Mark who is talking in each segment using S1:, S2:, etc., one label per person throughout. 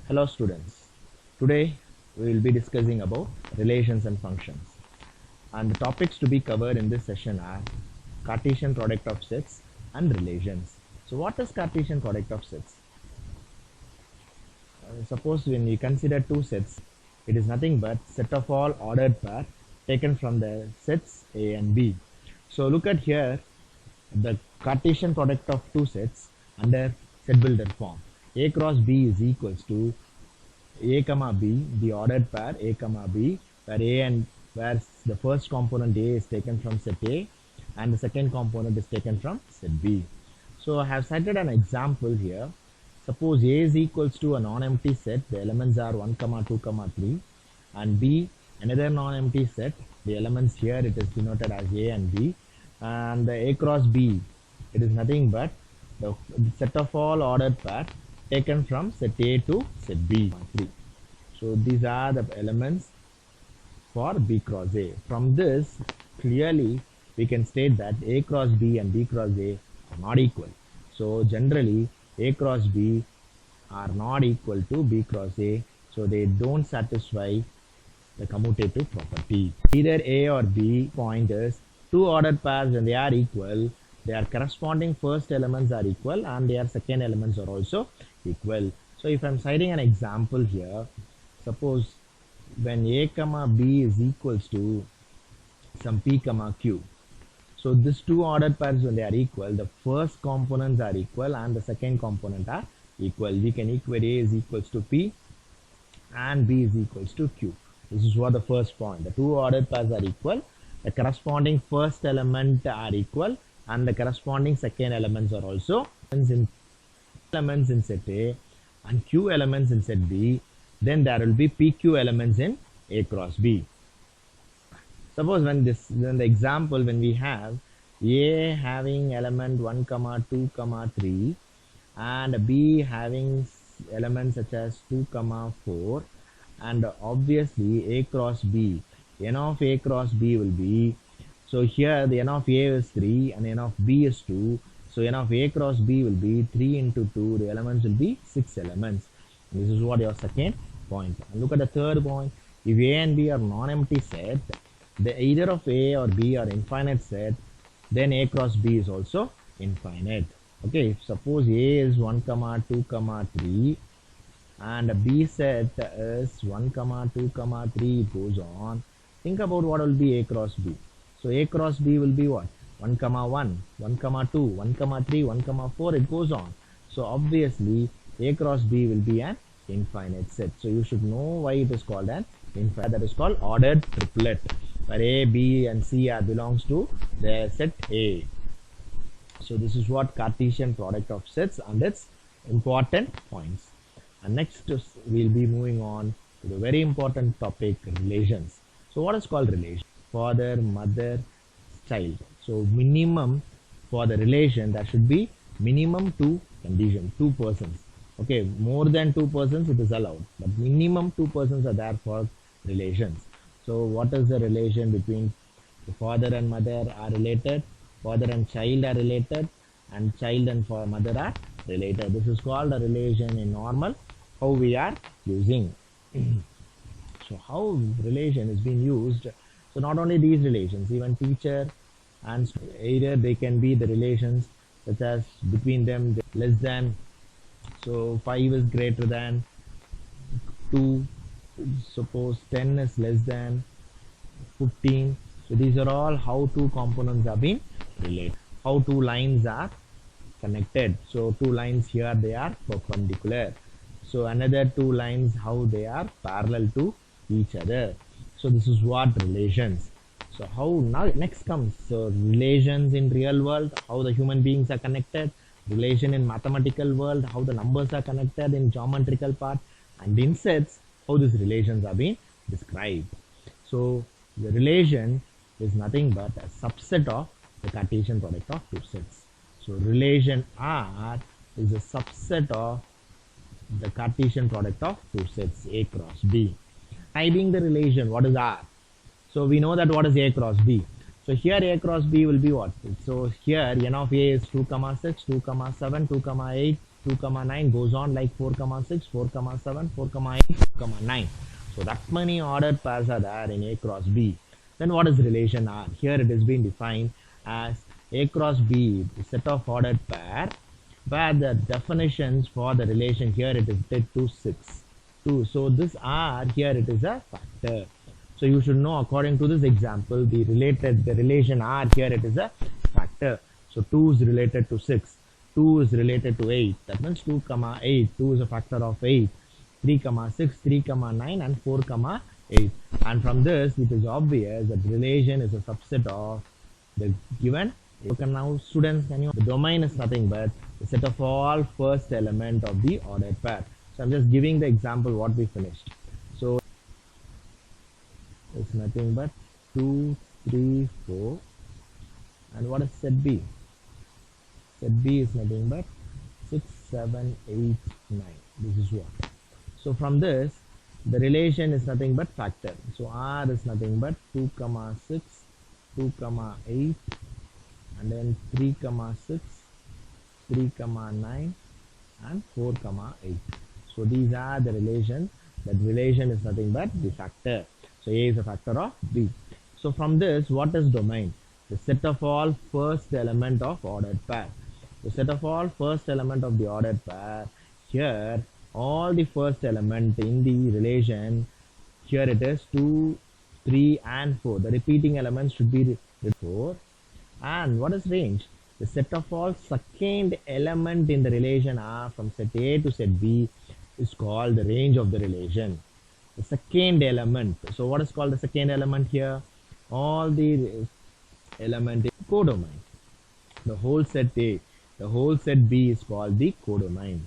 S1: Hello students. Today we will be discussing about relations and functions. And the topics to be covered in this session are Cartesian product of sets and relations. So what is Cartesian product of sets? Suppose when we consider two sets, it is nothing but set of all ordered pair taken from the sets A and B. So look at here the Cartesian product of two sets under set builder form. A cross B is equals to A comma B, the ordered pair A comma B, where the first component A is taken from set A and the second component is taken from set B. So I have cited an example here. Suppose A is equals to a non-empty set, the elements are 1, 2, 3, and B another non-empty set, the elements here it is denoted as A and B, and the A cross B, it is nothing but the set of all ordered pair taken from set A to set B. So these are the elements for B cross A. From this, clearly we can state that A cross B and B cross A are not equal. So generally A cross B are not equal to B cross A. So they don't satisfy the commutative property. Either A or B pointers, two ordered pairs when they are equal, their corresponding first elements are equal and their second elements are also equal. So if I am citing an example here, suppose when A comma B is equals to some P comma Q. So these two ordered pairs when they are equal, the first components are equal and the second component are equal. We can equate A is equals to P and B is equals to Q. This is what the first point. The two ordered pairs are equal. The corresponding first element are equal and the corresponding second elements are also elements in set A and Q elements in set B. Then there will be PQ elements in A cross B. Suppose when the example when we have A having element 1, 2, 3 and B having elements such as 2, 4, and obviously A cross B, n of A cross B will be, so here the n of A is 3 and n of B is 2, so n of A cross B will be 3 into 2, the elements will be 6 elements. This is what your second point. And look at the third point. If A and B are non-empty set, either of A or B are infinite set, then A cross B is also infinite. Okay, if suppose A is 1, 2, 3 and B set is 1, 2, 3, it goes on. Think about what will be A cross B. So A cross B will be what? 1, 1, 1, 2, 1, 3, 1, 4, it goes on. So obviously A cross B will be an infinite set. So you should know why it is called an infinite. That is called ordered triplet, where A, B and C belongs to the set A. So this is what Cartesian product of sets and its important points. And next we'll be moving on to the very important topic, relations. So what is called relation? Father, mother, child. So minimum for the relation there should be minimum two conditions, two persons. Okay, more than two persons it is allowed, but minimum two persons are there for relations. So what is the relation between the father and mother are related, father and child are related, and child and mother are related. This is called a relation in normal, how we are using. So how relation is being used. So not only these relations, even teacher and either they can be the relations such as between them less than, so 5 is greater than 2, suppose 10 is less than 15. So these are all how two components are being related, how two lines are connected. So two lines here they are perpendicular, so another two lines how they are parallel to each other. So this is what relations. So how now next comes, so relations in real world, how the human beings are connected, relation in mathematical world, how the numbers are connected in geometrical part, and in sets how these relations are being described. So the relation is nothing but a subset of the Cartesian product of two sets. So relation R is a subset of the Cartesian product of two sets A cross B. Hiding the relation, what is R? So we know that what is A cross B. So here A cross B will be what? So here n of A is 2, 6, 2, 7, 2, 8, 2 comma 9 goes on like 4 comma 6, 4 comma 7, 4 comma 8, 4 comma 9. So that many ordered pairs are there in A cross B. Then what is relation R? Here it is being defined as A cross B, the set of ordered pair, where the definitions for the relation here it is set to 6. 2. So this R here it is a factor. So you should know according to this example the relation R here it is a factor. So 2 is related to 6. 2 is related to 8. That means 2 comma 8. 2 is a factor of 8. 3 comma 6, 3 comma 9 and 4 comma 8. And from this it is obvious that relation is a subset of the given. Okay, now students, the domain is nothing but the set of all first element of the ordered pair. So I'm just giving the example what we finished. So it's nothing but 2, 3, 4. And what is set B? Set B is nothing but 6, 7, 8, 9. This is what. So from this, the relation is nothing but factor. So R is nothing but 2 comma 6, 2 comma 8, and then 3 comma 6, 3 comma 9, and 4 comma 8. So these are the relations. That relation is nothing but the factor. So A is a factor of B. So from this, what is domain? The set of all first element of ordered pair. The set of all first element of the ordered pair. Here, all the first element in the relation, here it is 2, 3 and 4. The repeating elements should be 4. And what is range? The set of all second element in the relation R from set A to set B is called the range of the relation. The second element. So what is called the second element here? All the element in codomain. The whole set A, the whole set B is called the codomain.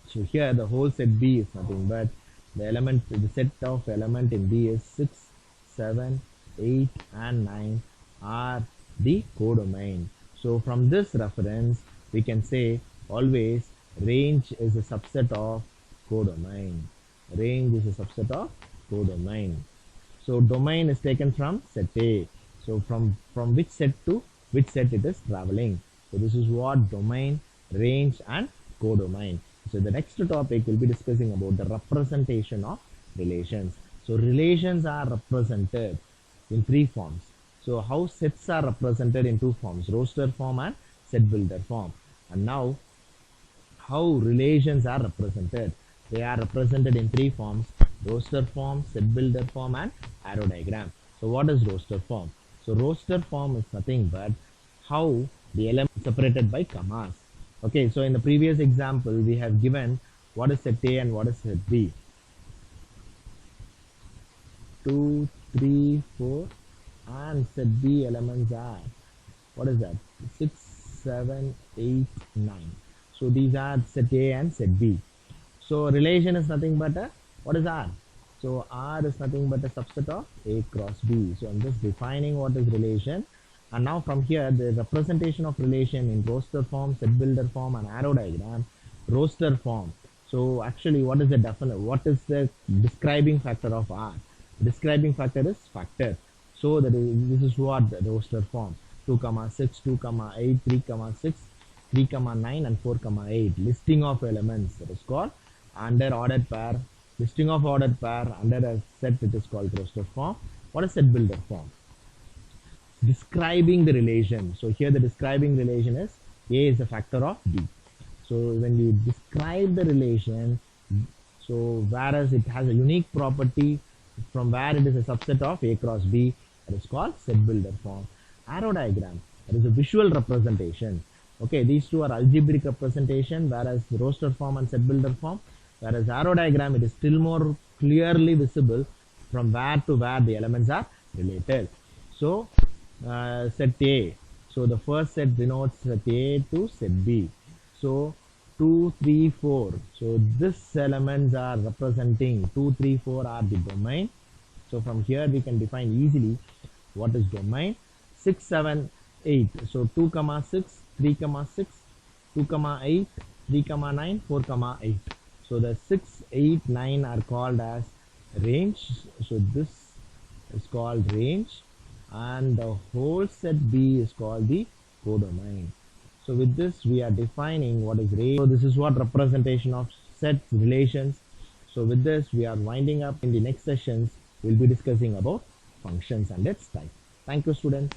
S1: So here the whole set B is nothing but the set of element in B is 6, 7, 8 and 9 are the codomain. So from this reference we can say always range is a subset of codomain. Range is a subset of codomain. So domain is taken from set A. So from which set to which set it is traveling. So this is what domain, range and codomain. So the next topic will be discussing about the representation of relations. So relations are represented in 3 forms. So how sets are represented in 2 forms, roster form and set builder form. And now how relations are represented. They are represented in 3 forms, roster form, set builder form and arrow diagram. So what is roster form? So roster form is nothing but how the elements separated by commas. Okay, so in the previous example we have given what is set A and what is set B. 2, 3, 4 and set B elements are, what is that? 6, 7, 8, 9. So these are set A and set B. So relation is nothing but what is R? So R is nothing but a subset of A cross B. So I'm just defining what is relation. And now from here the representation of relation in roster form, set builder form and arrow diagram. Roster form. So actually what is the describing factor of R? The describing factor is factor. So this is what the roster form. 2 comma 6, 2 comma 8, 3 comma 6, 3 comma 9 and 4 comma 8. Listing of elements, that is called under ordered pair. Listing of ordered pair under a set, it is called roster form. What is set builder form? Describing the relation. So here the describing relation is A is a factor of B. So when you describe the relation, so whereas it has a unique property from where it is a subset of A cross B, that is called set builder form. Arrow diagram, that is a visual representation. Okay, these two are algebraic representation, whereas roster form and set builder form. Whereas arrow diagram, it is still more clearly visible from where to where the elements are related. So set A. So the first set denotes set A to set B. So 2, 3, 4. So this elements are representing 2, 3, 4 are the domain. So from here we can define easily what is domain. 6, 7, 8. So 2 comma 6, 3 comma 6, 2 comma 8, 3 comma 9, 4 comma 8. So the 6, 8, 9 are called as range. So this is called range, and the whole set B is called the codomain. So with this, we are defining what is range. So this is what representation of sets relations. So with this, we are winding up. In the next sessions, we'll be discussing about functions and its type. Thank you, students.